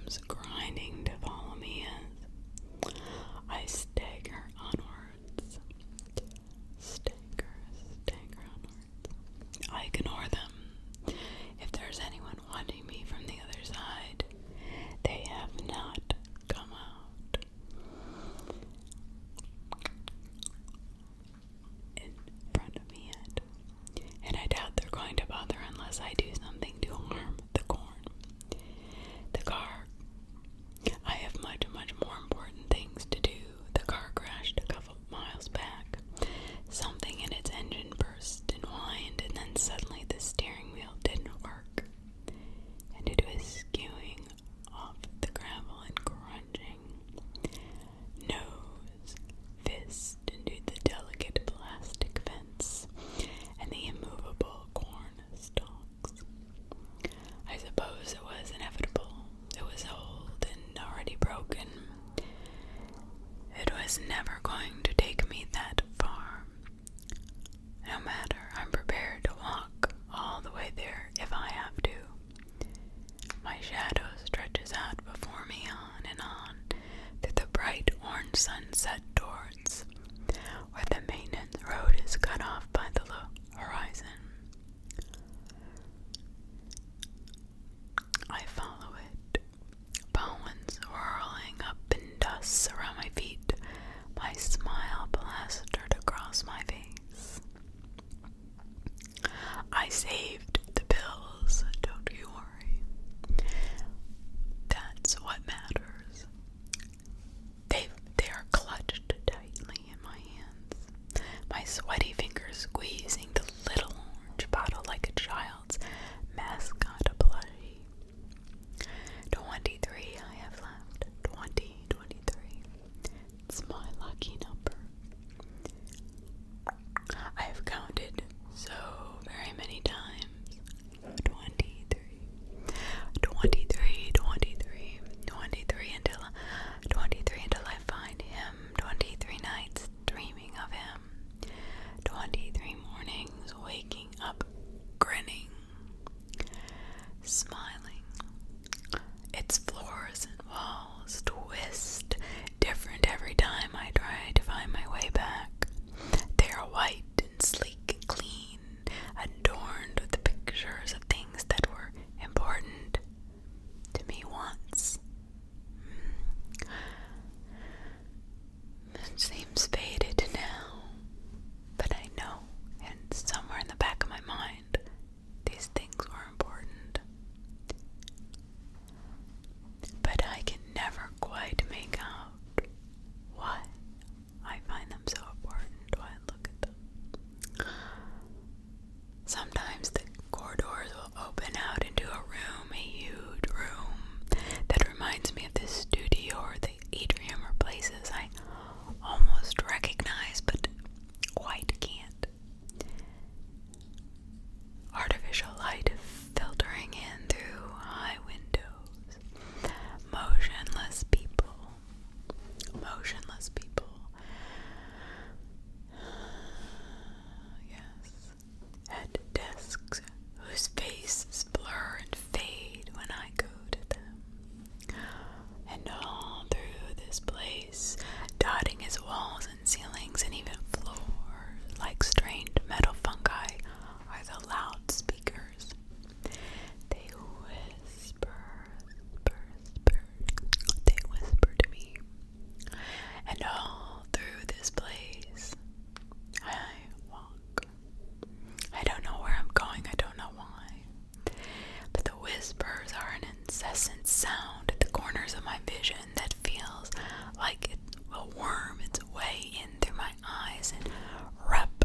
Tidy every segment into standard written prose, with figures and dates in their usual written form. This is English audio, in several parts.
comes grinding to follow me as I stagger onwards. Stagger onwards. I ignore them. If there's anyone watching me from the other side, they have not come out. In front of me yet. And I doubt they're going to bother unless I do something to harm the corn. The car. I have much more important things to do. The car crashed a couple miles back. Something in its engine burst and whined, and then suddenly the steering wheel didn't work. And it was skewing off the gravel and crunching. Nose, fist into the delicate plastic fence and the immovable corn stalks. I suppose it was inevitable. It was old and already broken. It was never going to take me that far. No matter, I'm prepared to walk all the way there if I have to. My shadow stretches out before me on through the bright orange sunset towards where the maintenance road is cut off by the horizon. I follow it, pollen swirling up in dust around my feet, my smile plastered across my face. I saved the pills, don't you worry. That's what matters. They are clutched tightly in my hands, my sweaty fingers squeezing the little orange bottle like a child's mascot plushie. 23 I have left. 23. It's my lucky number. I have counted so very many times. 23 until I find him. 23 nights dreaming of him. 23 mornings waking up grinning, smiling. Its floors and walls twist different every time I try to find my way back. They are white and sleek and clean, adorned with the pictures of things that were important to me once. It seems faded now, but I know, and somewhere in the back of my mind, these things were important. But I can never quite make out why I find them so important when I look at them. Sometimes the corridors will open out into a room, a huge room, that reminds me of the studio or the atrium or places I almost recognize but quite can't. Artificial light filtering in through high windows. Motionless people. Yes. At desks whose faces blur and fade when I go to them. And all through this place, dotting its walls and ceilings and even floors, like strange metal fungi, are the loudspeakers. They whisper to me. And all through this place, I walk. I don't know where I'm going, I don't know why. But the whispers are an incessant sound at the corners of my vision that feels like it will worm its way in through my eyes and wrap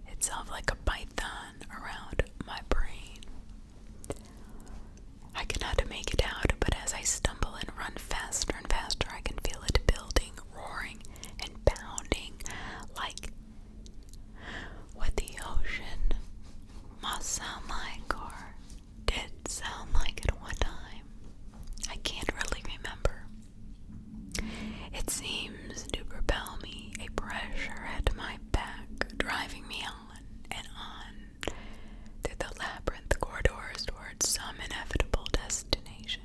itself like a python around my brain. I cannot make it out, but as I stumble and run faster and faster, I can feel it building, roaring, and pounding like what the ocean must sound like or did sound like at one time. I can't really remember. It seems to propel me, a pressure at my back, driving me on and on through the labyrinth corridors towards some inevitable destination.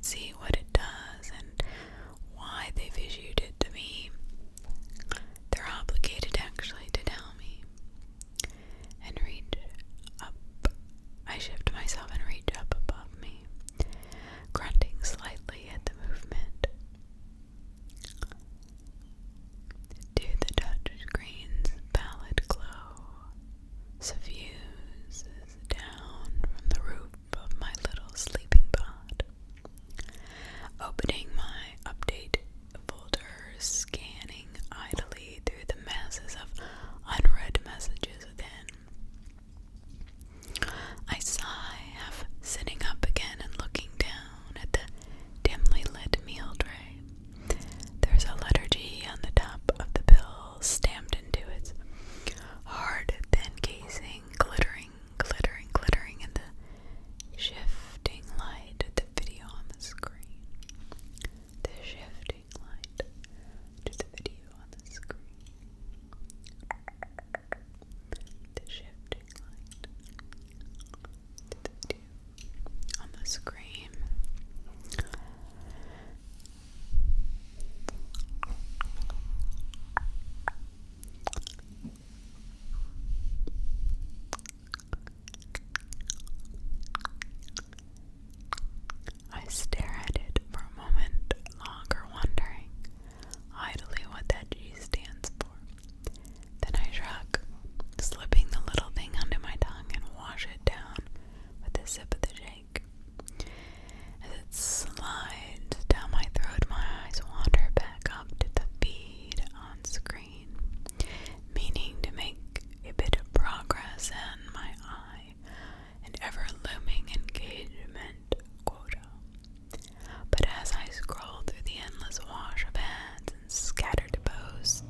see what it does and why they've issued it to me. They're obligated actually to tell me. And reach up. I shift myself and reach up above me, grunting slightly at the movement. To the touch screen's pallid glow suffuses down from the roof of my little sleeping pod. Opening my update folder, scanning idly through the masses of unread messages within. I sigh, half sitting up again and looking down at the dimly lit meal tray. There's a letter G on the top of the bill, stamped into its hard, thin casing, glittering in the shifting light of the video on the screen. The shifting light to the video on the screen. The shifting light to the video on the screen. I stare at it for a moment longer, wondering idly what that G stands for. Then I shrug, slipping the little thing under my tongue and wash it down with a sip of the shake. As it slides down my throat, my eyes wander back up to the feed on screen, meaning to make a bit of progress in my eye, an ever-looming engagement quota. But as I scroll through the endless wash of ads and scattered posts,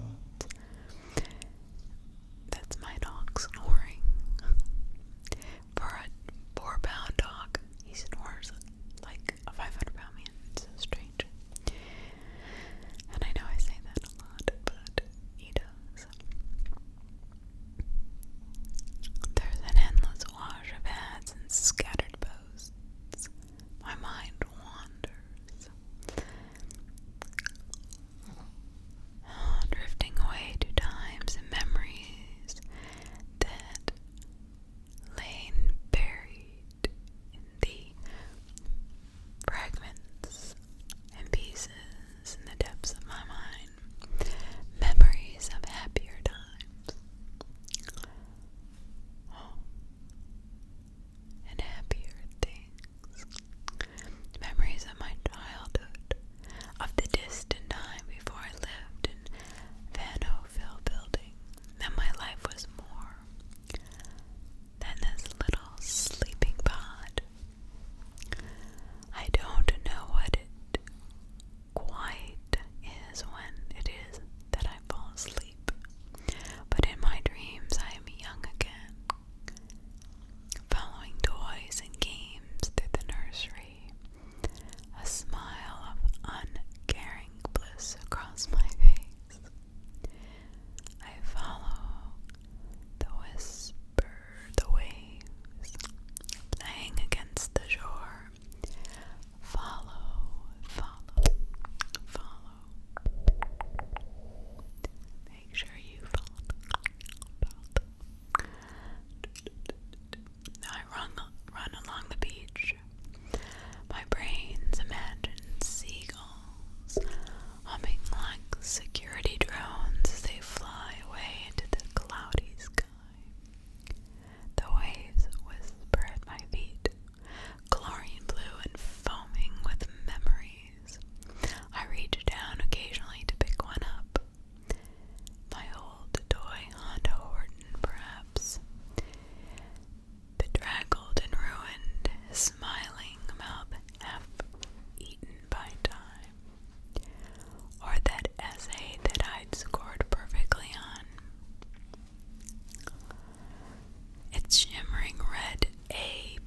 that's my dog snoring. For a 4-pound dog, he snores like a 500-pound man. It's so strange. And I know I say that a lot, but he does. There's an endless wash of ads and scattered posts. My mind wanders, drifting away to times and memories that lay buried in the fragments and pieces in the depths of my mind. Memories of happier times. And happier things. Memories of my childhood, of the distant time before I lived in Van O'Phil building, and my life was more than this little sleeping pod. I don't know what it quite is when it is that I fall asleep, but in my dreams I am young again, following toys and games through the nursery, a smile of uncaring bliss across my face. I follow the whisper, the waves playing against the shore. Follow, follow, follow. Make sure you follow. I run along the beach. My brains imagine seagulls humming like security drones as they fly away into the cloudy sky. The waves whisper at my feet, chlorine blue and foaming with memories. I reach down occasionally to pick one up. My old toy Honda Horton, perhaps. Bedraggled and ruined, his smiling mouth half eaten by time. Or that essay that I'd scored perfectly on. Its shimmering red A+,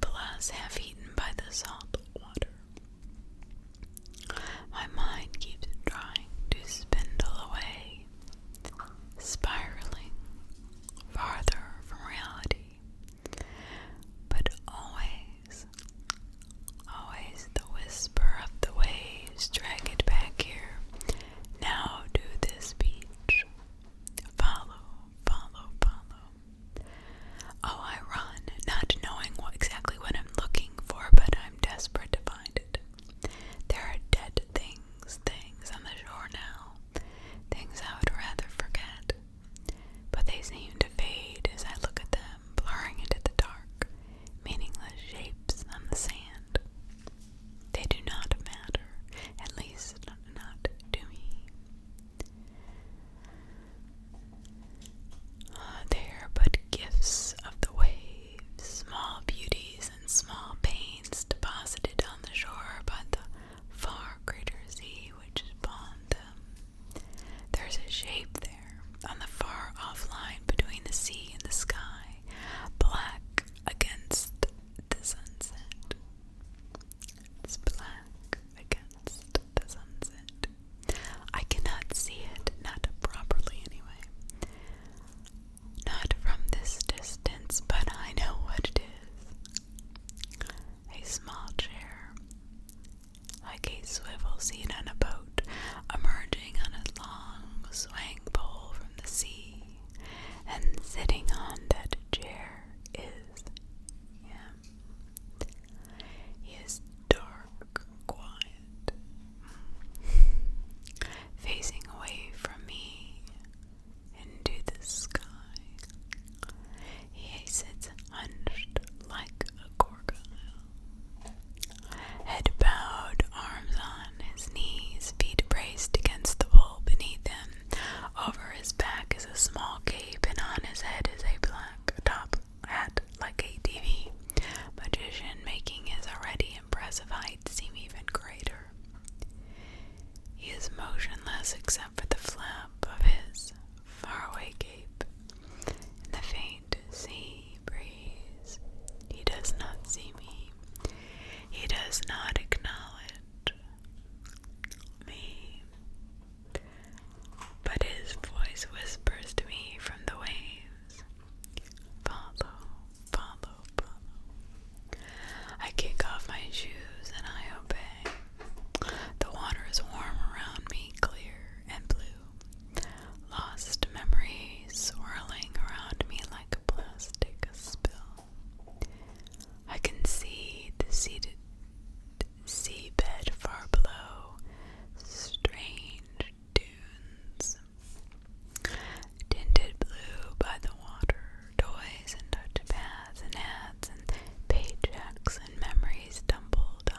half eaten by the salt water. My mind keeps trying to spindle away, spiraling farther from reality. But always the whisper of the swivel seat on a boat, emerging on a long swaying pole from the sea, and sitting on that chair is him. He is dark, quiet, facing away from me into the sky. He sits hunched like a gargoyle, head bowed, arms on his knees, feet braced against the wall beneath him. Over his back is a small cape, and on his head is a black top hat like a TV magician, making his already impressive height seem even greater. He is motionless except for the flap of his faraway cape and the faint sea breeze. He does not see me. He does not acknowledge me. But his voice whispers to me from the waves, "Follow, follow, follow." I kick off my shoes and I obey. The water is warm around me, clear and blue. Lost memories swirling around me like a plastic spill. I can see the seated seabed far below, strange dunes, tinted blue by the water, toys and touchpads and ads and paychecks and memories tumbled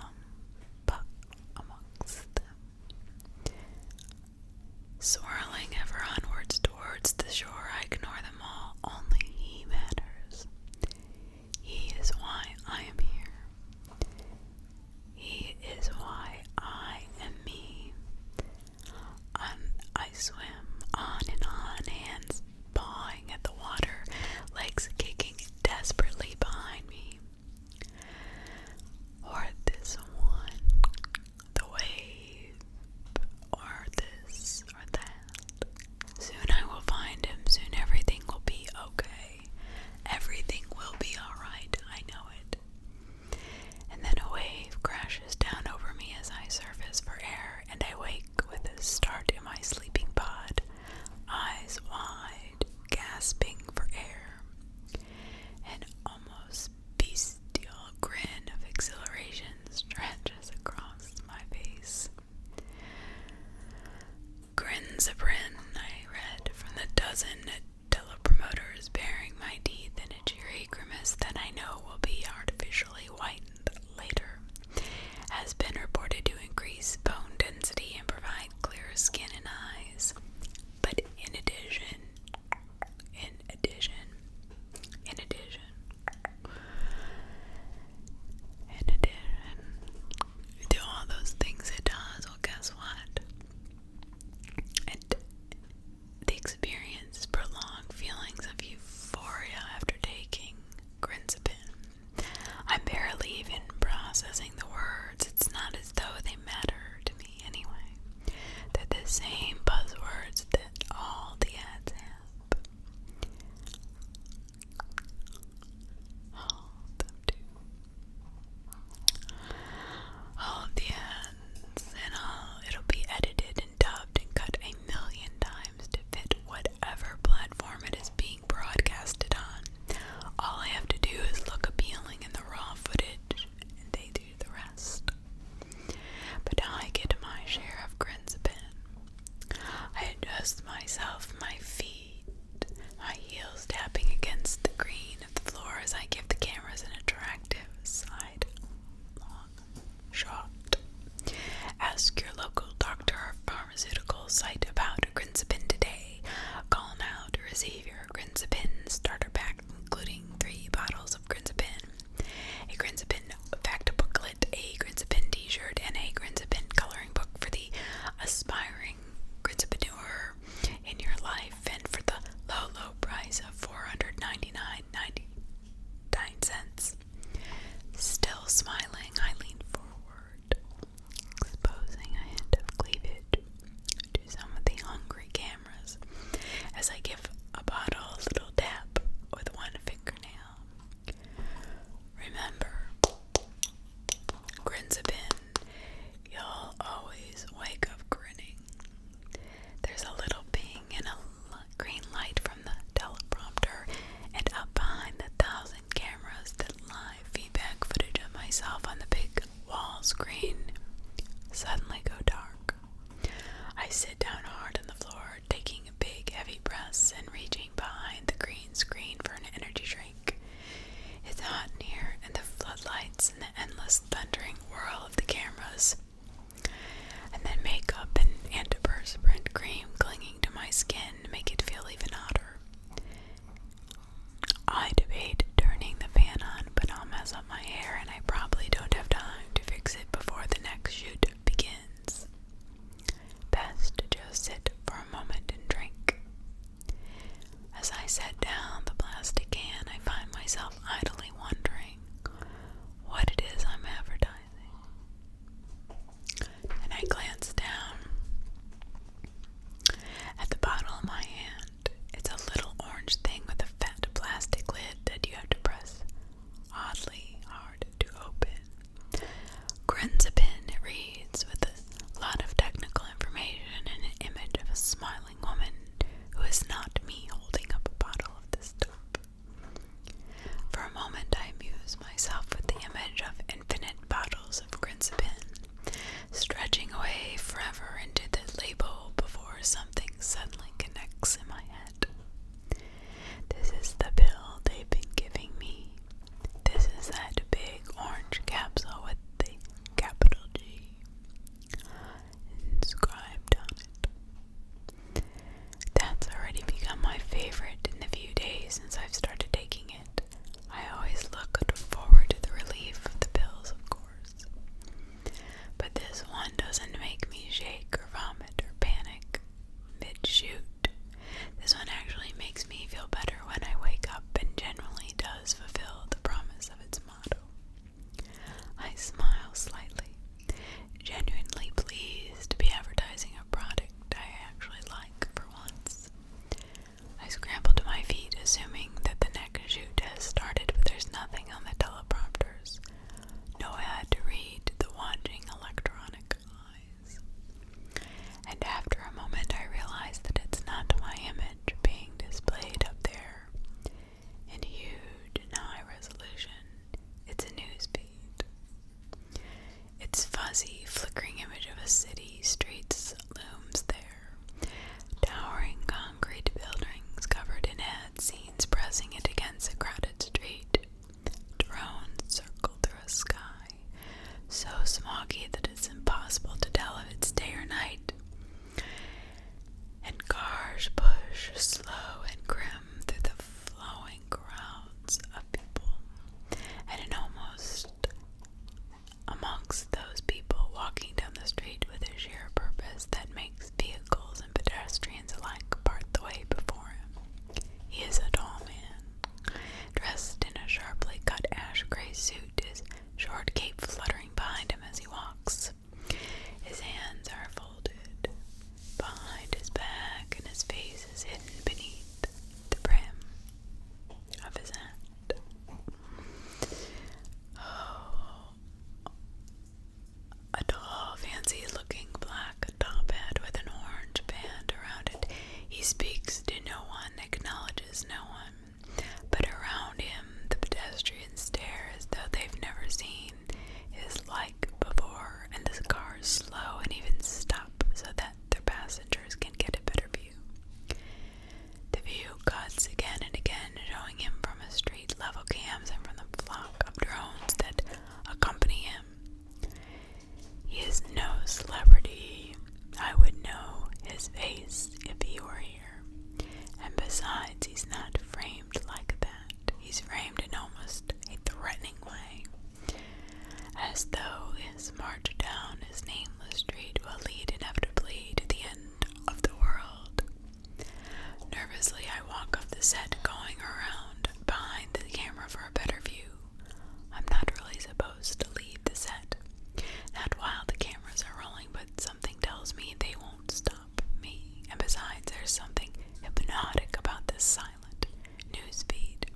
myself on the big wall screen suddenly go dark. I sit down hard on the floor, taking big, heavy breaths and reaching behind the green screen for an energy drink. It's hot in here, and the floodlights and the endless thundering whirl of the cameras, and then makeup and antiperspirant cream clinging to my skin make it feel even hotter. I debate turning the fan on, but I'll mess up my hair, and I probably don't have time to fix it before the next shoot begins. Best to just sit for a moment and drink. As I set down the plastic can, I find myself idly wondering what it is I'm advertising. And I glance down at the bottle in my hand. It's a little orange thing with a fat plastic lid that you have to press oddly hard to open. Grenzapin, it reads, with a lot of technical information and an image of a smiling woman who is not me holding up a bottle of this stuff. For a moment I amuse myself with the image of infinite bottles of Grenzapin stretching away forever into the label before something suddenly connects in my head. This is the pill they've been giving me. This is that big orange capsule with the capital G inscribed on it. That's already become my favorite in the few days since I've started taking it. I always looked forward to the relief of the pills, of course. But this one doesn't make me shake or vomit or panic mid-shoot. This one actually makes me feel better when I wake up and generally does fulfill the promise of its motto. I smile slightly, genuinely pleased to be advertising a product I actually like for once. I scramble to my feet, assuming that the next shoot has started, but there's nothing on the teleprompters. No ad to read the watching electronic eyes. And after a moment I realize that it's not my image being displayed up there in huge and high resolution. It's a news feed. Its fuzzy, flickering image of a city streets looms there. Towering concrete buildings covered in ad scenes pressing it against a crowded street. Drones circle through a sky so smoggy that it's impossible to tell if it's day or night. And cars push slow and grim through the flowing crowds of people. And in almost amongst those people walking down the street with a sheer purpose that makes vehicles and pedestrians alike part the way before him. He is a tall man, dressed in a sharply cut ash gray suit, his short cape fluttering behind him as he walks. His hands are folded behind his back, and his face is hidden beneath the brim of his hat. Oh, a tall, fancy-looking black top hat with an orange band around it. He speaks to no one, acknowledges no one, but around him the pedestrians stare as though they've never seen his like before, and the cars slow and even stop so that their passengers can get a better view. The view cuts again and again, showing him from a street level cams and from the flock of drones that accompany him. He is no celebrity. I would know his face if he were here. And besides, he's not framed like that. He's framed in almost a threatening way, as though his march down his nameless street will lead inevitably to the end of the world. Nervously, I walk off the set, going around behind the camera for a better view. I'm not really supposed to leave the set, not while the cameras are rolling, but something tells me they won't stop me. And besides, there's something hypnotic about this silent news feed,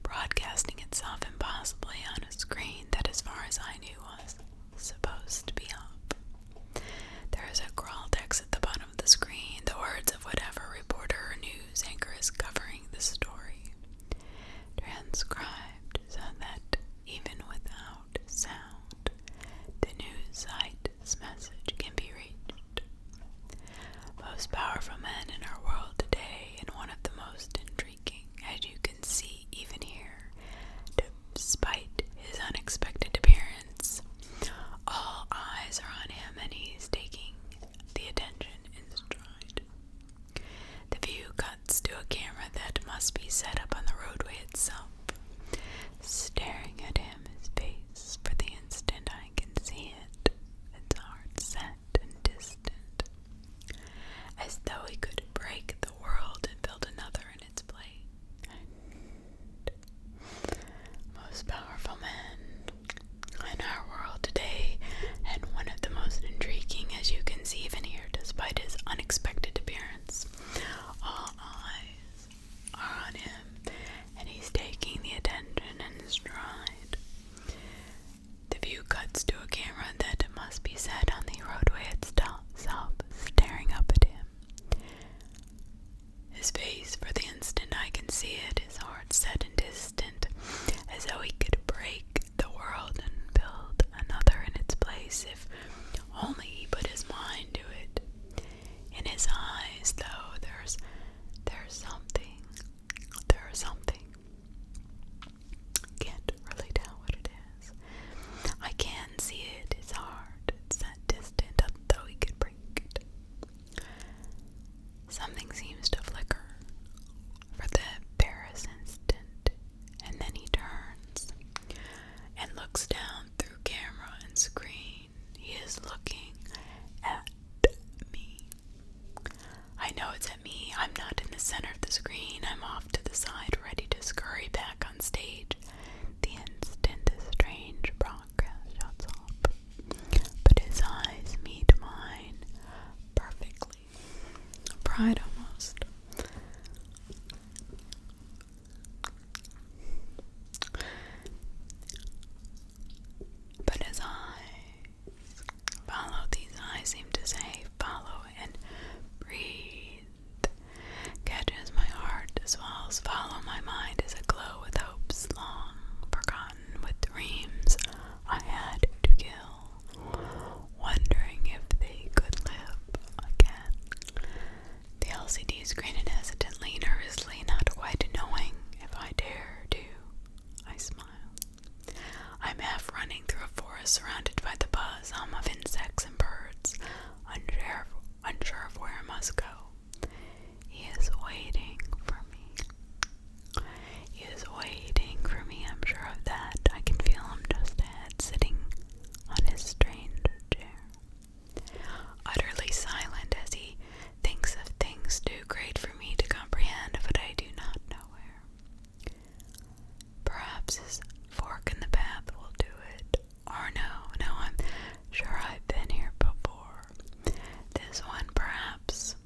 broadcasting itself impossibly on a screen that, as far as I knew, was supposed to be up. There is a crawl text at the bottom of the screen, the words of whatever reporter or news anchor is covering the story. cried almost. But his eyes, follow, these eyes seem to say, follow and breathe. Catches my heart as well as follow my mind as aglow with hopes long forgotten, with dreams I had to kill, wondering if they could live again. The LCD screened hesitantly, nervously, not quite knowing if I dare to. I smile. I'm half running through a forest surrounded by the buzz hum of insects and birds, unsure of where I must go. He is waiting for me. He is waiting for me, I'm sure of that. I can feel him just ahead, sitting on his strange chair, utterly silent as he thinks of things too great for me to comprehend, but I do not know where. Perhaps his fork in the path will do it. Or no, I'm sure I've been here before. This one perhaps.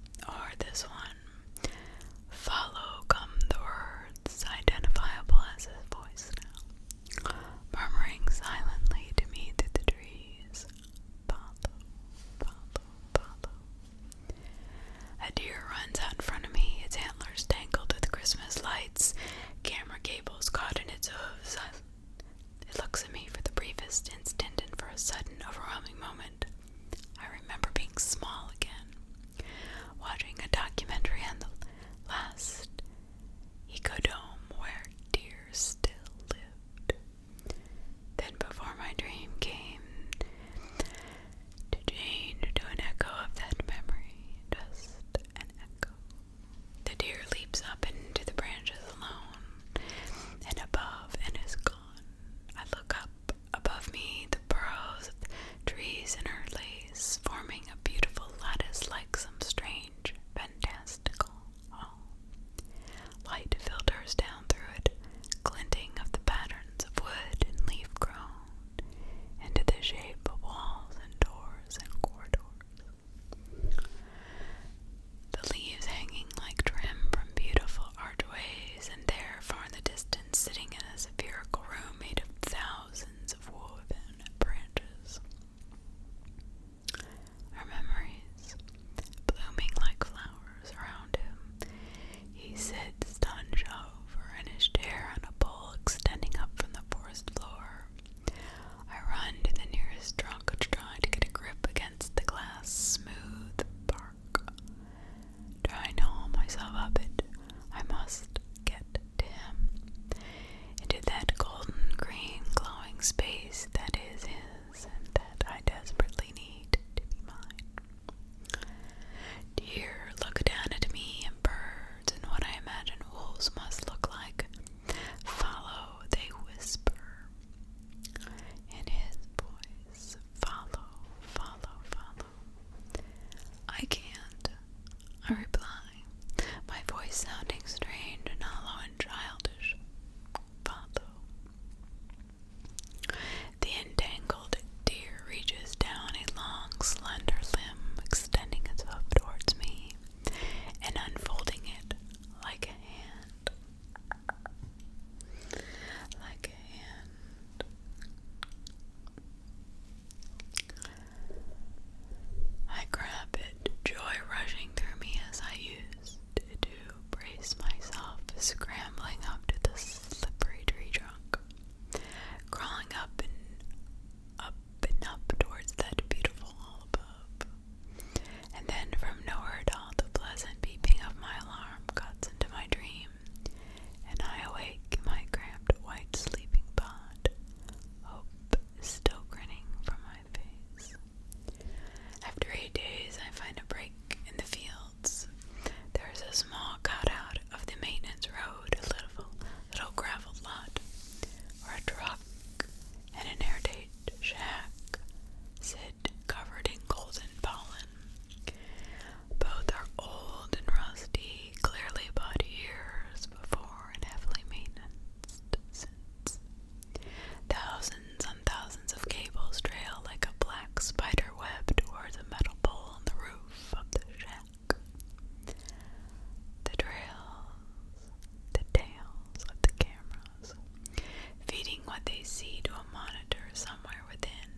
me to a monitor somewhere within.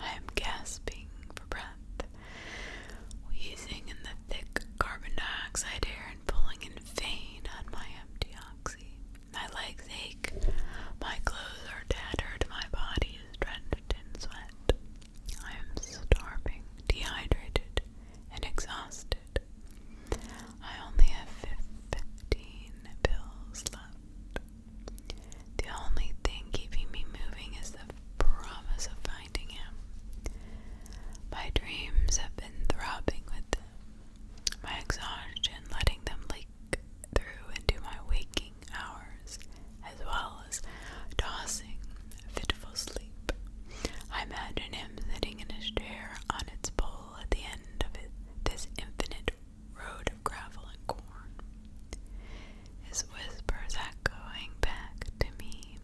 I am gasping for breath, wheezing in the thick carbon dioxide air and pulling in vain on my empty oxy. My legs ache, my clothes are tattered, my body is drenched in sweat. I am starving, dehydrated, and exhausted. I only have 15 pills left. The only thing keeping me moving is the promise of finding him. My dreams have been throbbing with them, my exhaustion letting them leak through into my waking hours, as well as tossing fitful sleep. I imagine him sitting in his chair on its pole at the end of this infinite road of gravel and corn, his whispers echoing back to me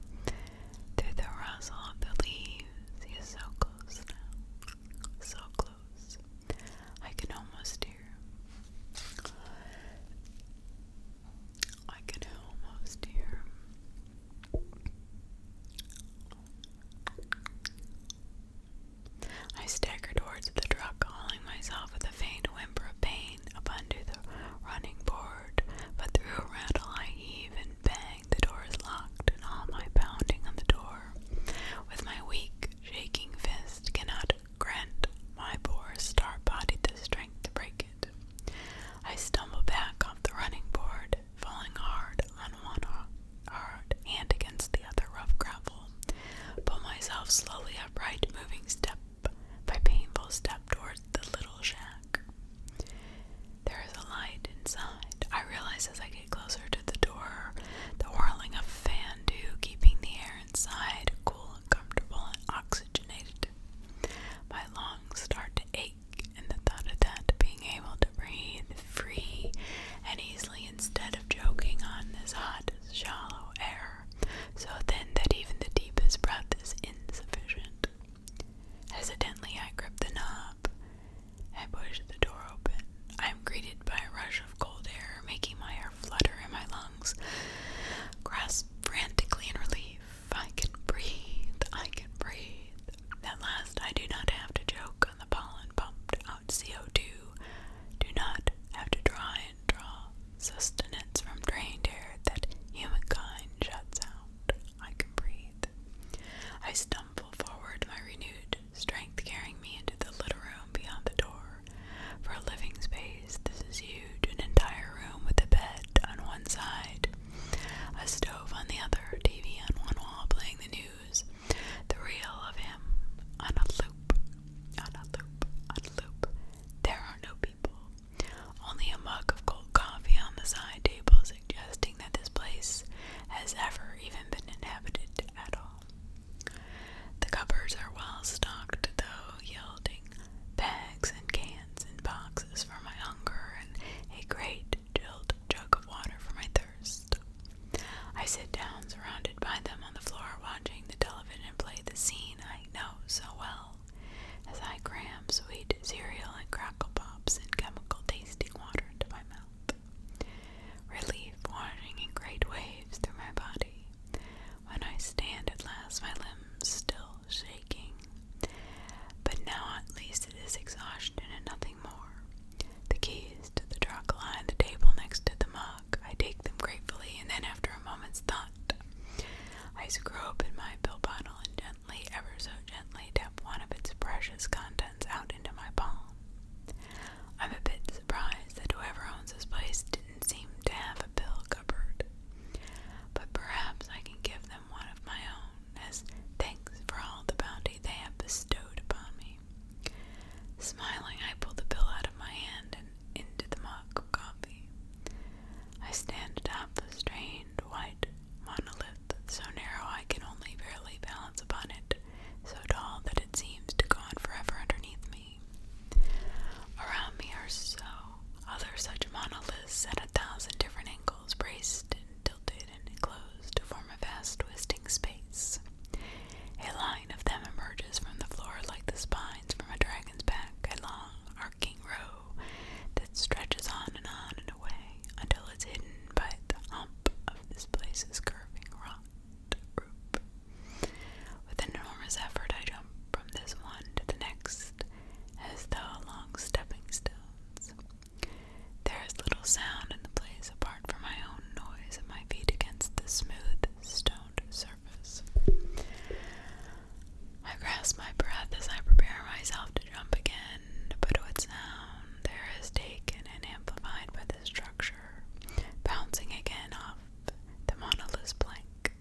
through the rustle of the leaves. He is so close now, so close. I can almost hear him. I can almost hear him. I stagger towards the truck, hauling myself with a faint whimper of pain up onto the running board, but through a rattle I heave and bang. The door is locked, and all my pounding on the door with my weak, shaking fist cannot grant my poor star body the strength to break it. I stumble back off the running board, falling hard on one hard hand against the other rough gravel, pull myself slowly upright, moving step by painful step towards the little shack. There is a light inside. I realize as I get closer to the door, the whirling of a fan too, keeping the air inside cool and comfortable and oxygenated. My lungs start to ache, and the thought of that, being able to breathe free and easily instead of choking on this hot, shallow air, so thin that even the deepest breath is insufficient. Hesitantly, I grip the knob and push the door open. I am greeted by a rush of cold air, making my hair flutter in my lungs. Grasp frantically in relief. I can breathe. I can breathe. At last, I do not have to choke on the pollen pumped out CO2. Do not have to try and draw sustenance from drained air that humankind shuts out. I can breathe. I stumble forward, my renewed strength carrying me into the little room beyond the door. For a living space, this is huge, an entire room with a bed on one side, a stove on the other, TV on one wall playing the news, the reel of him on a loop, on a loop, on a loop. There are no people, only a mug of cold coffee on the side table, suggesting that this place has ever even been inhabited at all. The cupboards are well stocked, though, yielding bags and cans and boxes for my hunger and a great chilled jug of water for my thirst. I sit down, surrounded by them on the floor, watching the television play the scene I know so well, as I cram sweet cereal and crackle pops and chemical tasting water into my mouth. Relief washing in great waves through my body. When I stand at last, my limbs still shaking. But now at least it is exhaustion and nothing more. The keys to the truck lie on the table next to the mug. I take them gratefully, and then after a moment's thought, I screw open my pill bottle and gently, ever so gently, tap one of its precious contents out into my palm. I'm a bit surprised that whoever owns this place didn't seem to have a pill cupboard, but perhaps I can give them one of my own, as lost my breath as I prepare myself to jump again, but what sound there is taken and amplified by the structure, bouncing again off the monolith's plank.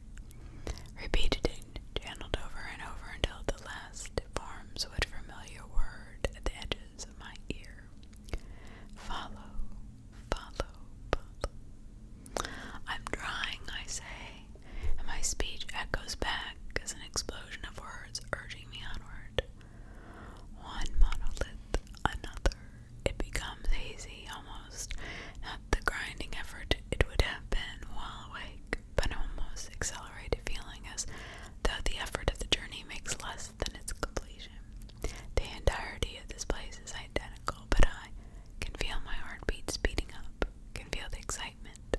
Repeated and channeled over and over until the last forms what familiar word at the edges of my ear. Follow, follow, follow. I'm trying, I say, and my speech echoes back as an explosion of words urging me onward. One monolith, another. It becomes hazy, almost not the grinding effort it would have been while awake, but an almost accelerated feeling as though the effort of the journey makes less than its completion. The entirety of this place is identical, but I can feel my heartbeat speeding up, can feel the excitement,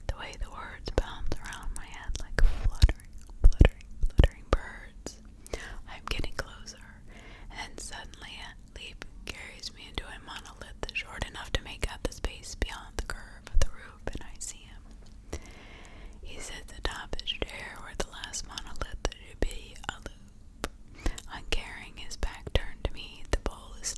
the way the words bounce around my head like fluttering birds. I'm getting closer, and then suddenly a leap carries me into a monolith short enough to make out the space beyond the curve of the roof, and I see him. He sits atop his chair where the last monolith should be a loop. Uncaring, his back turned to me, the bowl is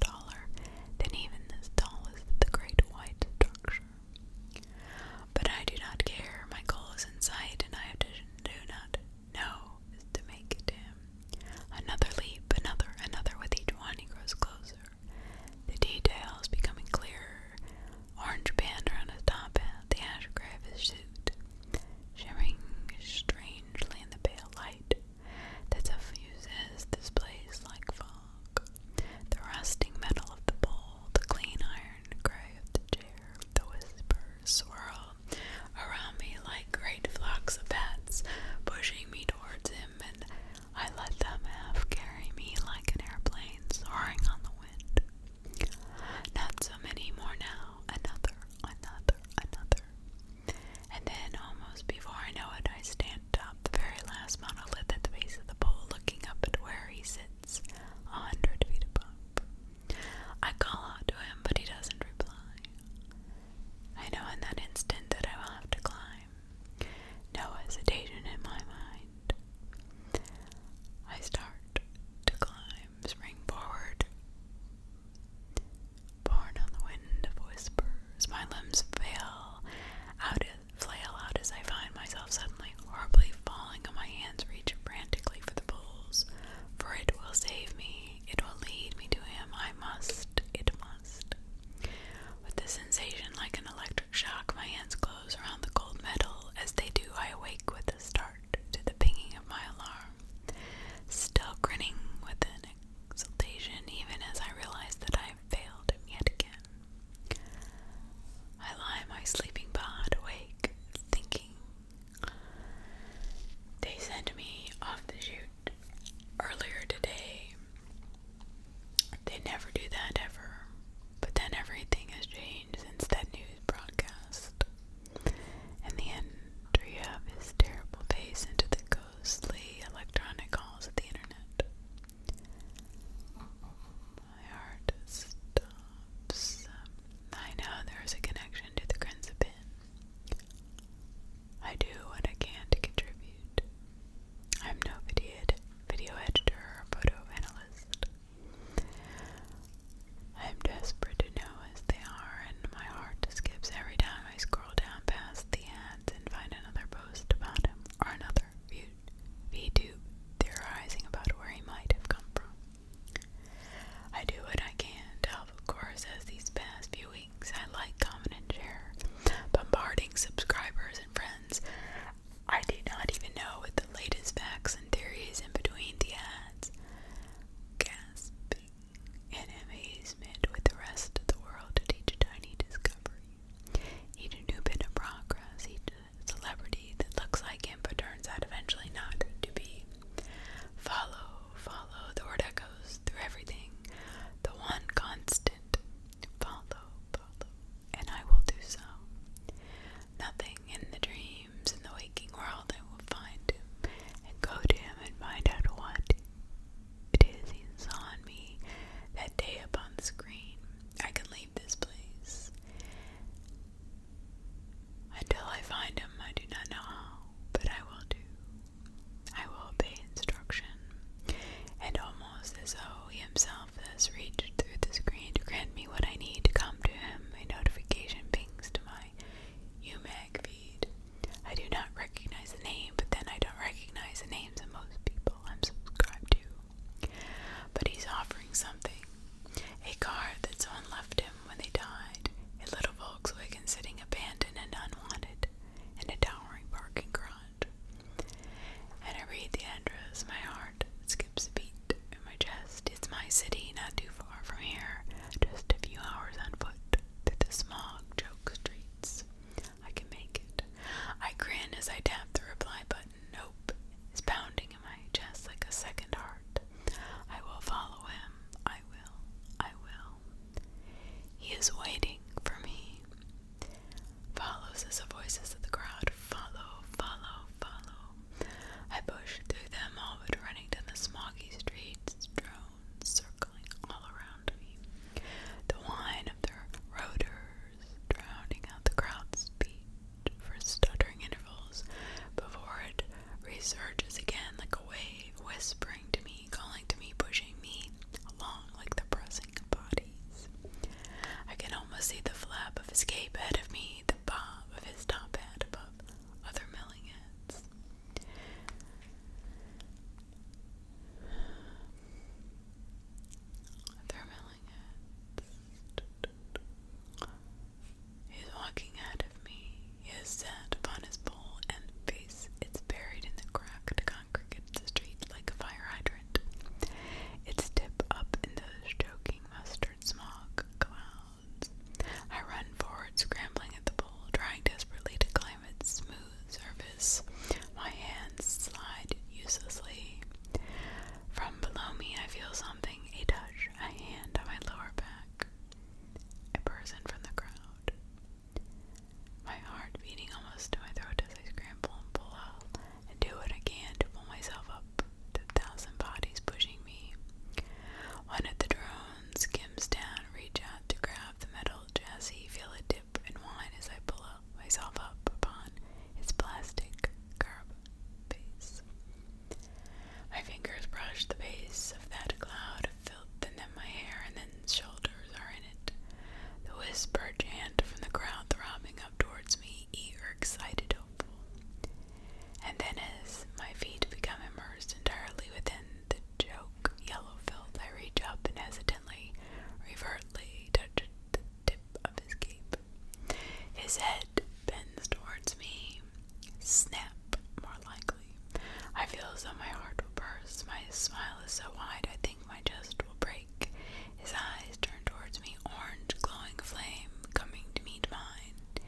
as though my heart will burst. My smile is so wide, I think my chest will break. His eyes turn towards me, orange glowing flame coming to meet mine.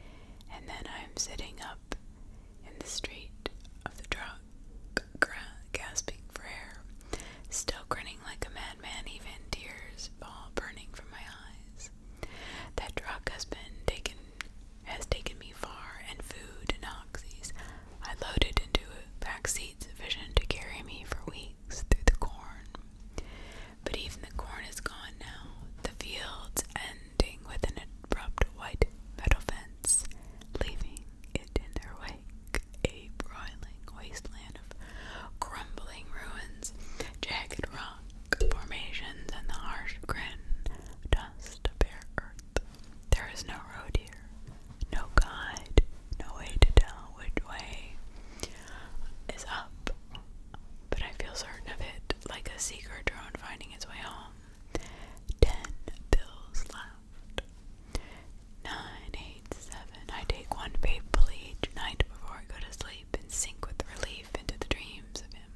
And then I'm sitting up in the street of the truck, gasping for air, still grinning like a madman, even tears fall burning from my eyes. That truck has taken me far, and food and oxys I loaded into back seat sufficient to carry me for weeks through the corn. But even the corn is gone now, the fields ending with an abrupt white metal fence, leaving it in their wake a broiling wasteland of crumbling ruins, jagged rock formations, and the harsh grin dust of bare earth. There is no road here, no guide, no way to tell which way is up, but I feel certain of it, like a seeker drone finding its way home. 10 bills left. 9, 8, 7. I take one faithfully each night before I go to sleep and sink with relief into the dreams of him,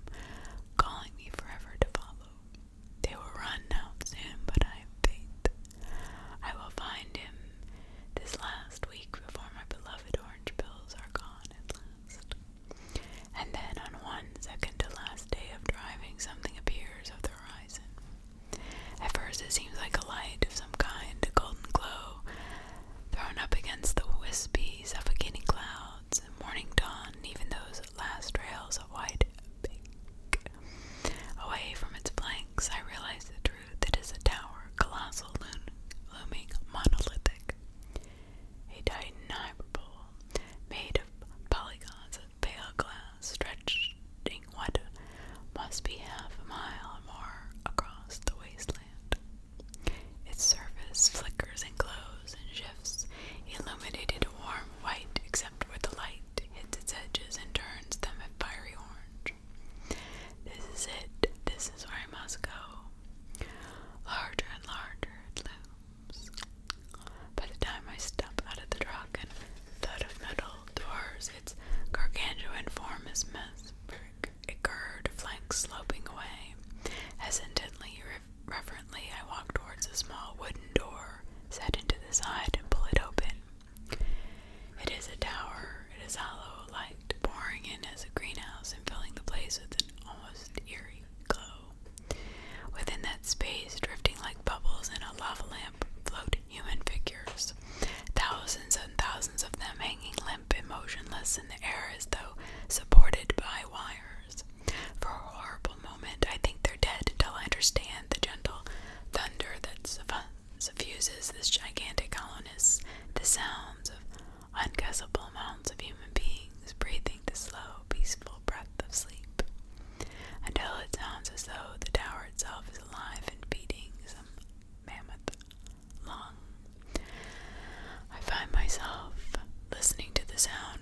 calling me forever to follow. They will run out soon, but I have faith. I will find him this last week before my beloved orange bills are gone at last. And then on one second to last day of driving, something appears of the horizon. At first it seems like a light of some kind, a golden glow, thrown up against the wispy, suffocating clouds, morning dawn, even those last rails of white pink. Away from its flanks, I realize the truth. It is a tower, colossal, looming, monolithic. A titan hyperbole, made of polygons of pale glass, stretching what must be half a mile or more across the wasteland. Its surface flickers and glows and shifts, illuminated warm white except where the light hits its edges and turns them a fiery orange. This is it. This is where I must go. Larger and larger it looms. By the time I step out of the truck and thud of metal doors, its gargantuan form is mesmeric, a curved flank sloping away. Hesitantly, reverently, I walk towards a small wooden door set into the side and pull it open. It is a tower. It is hollow, light pouring in as a greenhouse and filling the place with an almost eerie glow. Within that space, drifting like bubbles in a lava lamp, float human figures, thousands and thousands of them hanging limp and motionless in the air as though supported by wires. For a horrible moment, I think they're dead until I understand the gentle thunder that suffuses this gigantic hollowness, the sounds of unguessable amounts of human beings breathing the slow, peaceful breath of sleep, until it sounds as though the tower itself is alive and beating some mammoth lung. I find myself listening to the sound